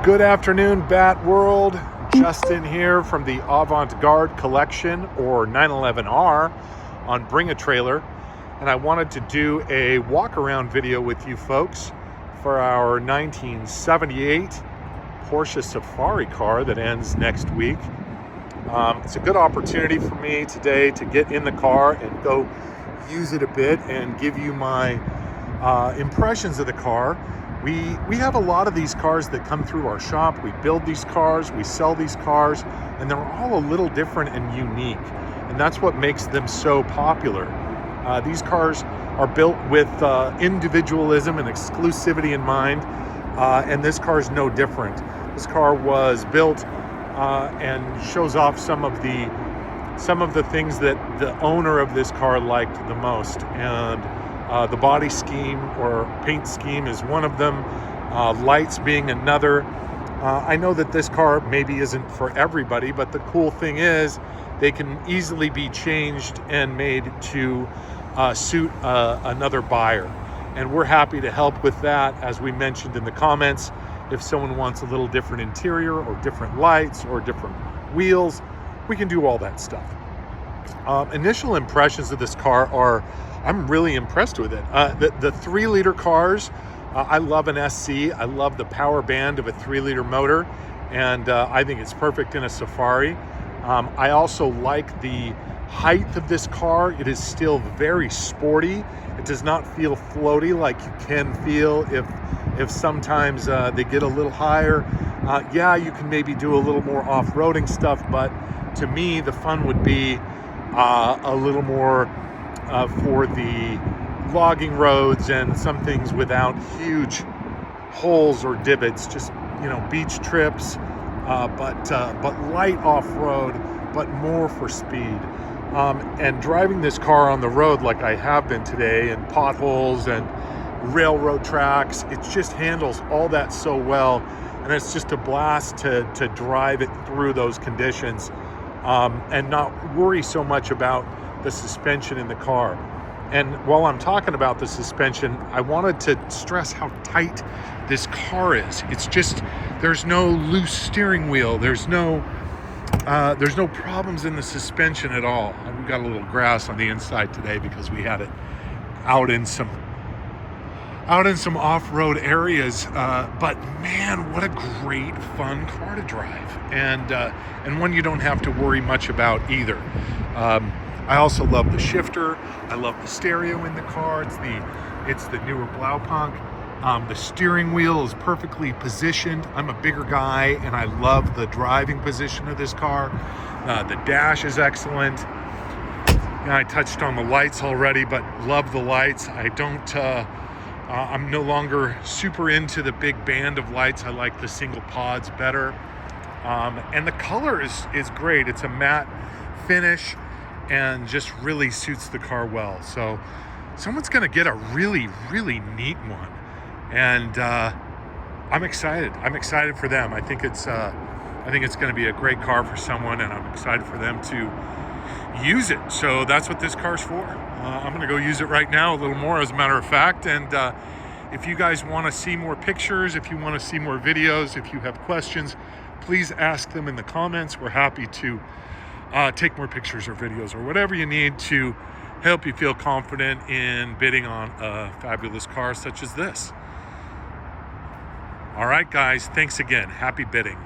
Good afternoon, Bat World. Justin here from the Avant-Garde Collection, or 911R, on Bring a Trailer. And I wanted to do a walk-around video with you folks for our 1978 Porsche Safari car that ends next week. It's a good opportunity for me today to get in the car and go use it a bit and give you my impressions of the car. We have a lot of these cars that come through our shop. We build these cars, we sell these cars, and they're all a little different and unique. And that's what makes them so popular. These cars are built with individualism and exclusivity in mind, and this car is no different. This car was built and shows off some of the things that the owner of this car liked the most. And the body scheme or paint scheme is one of them, lights being another. I know that this car maybe isn't for everybody, but the cool thing is they can easily be changed and made to suit another buyer. And we're happy to help with that, as we mentioned in the comments. If someone wants a little different interior or different lights or different wheels, we can do all that stuff. Initial impressions of this car are, I'm really impressed with it. The 3-liter cars, I love an SC. I love the power band of a 3-liter motor, and I think it's perfect in a Safari. I also like the height of this car. It is still very sporty. It does not feel floaty like you can feel if sometimes they get a little higher. Yeah, you can maybe do a little more off-roading stuff, but to me, the fun would be a little more for the logging roads and some things without huge holes or divots, just, you know, beach trips, but light off-road, but more for speed. And driving this car on the road like I have been today, and potholes and railroad tracks, it just handles all that so well, and it's just a blast to drive it through those conditions, and not worry so much about the suspension in the car. And while I'm talking about the suspension, I wanted to stress how tight this car is. It's just, there's no loose steering wheel. There's no problems in the suspension at all. We got a little grass on the inside today because we had it out in some off-road areas. But man, what a great, fun car to drive, and one you don't have to worry much about either. I also love the shifter. I love the stereo in the car. It's the newer Blaupunkt. The steering wheel is perfectly positioned. I'm a bigger guy, and I love the driving position of this car. The dash is excellent. I touched on the lights already, but love the lights. I'm no longer super into the big band of lights. I like the single pods better. And the color is great. It's a matte finish and just really suits the car well. So someone's gonna get a really, really neat one. And I'm excited. I'm excited for them. I think it's gonna be a great car for someone, and I'm excited for them to use it. So that's what this car's for. I'm gonna go use it right now a little more, as a matter of fact. And if you guys wanna see more pictures, if you wanna see more videos, if you have questions, please ask them in the comments. We're happy to take more pictures or videos or whatever you need to help you feel confident in bidding on a fabulous car such as this. All right, guys, thanks again. Happy bidding.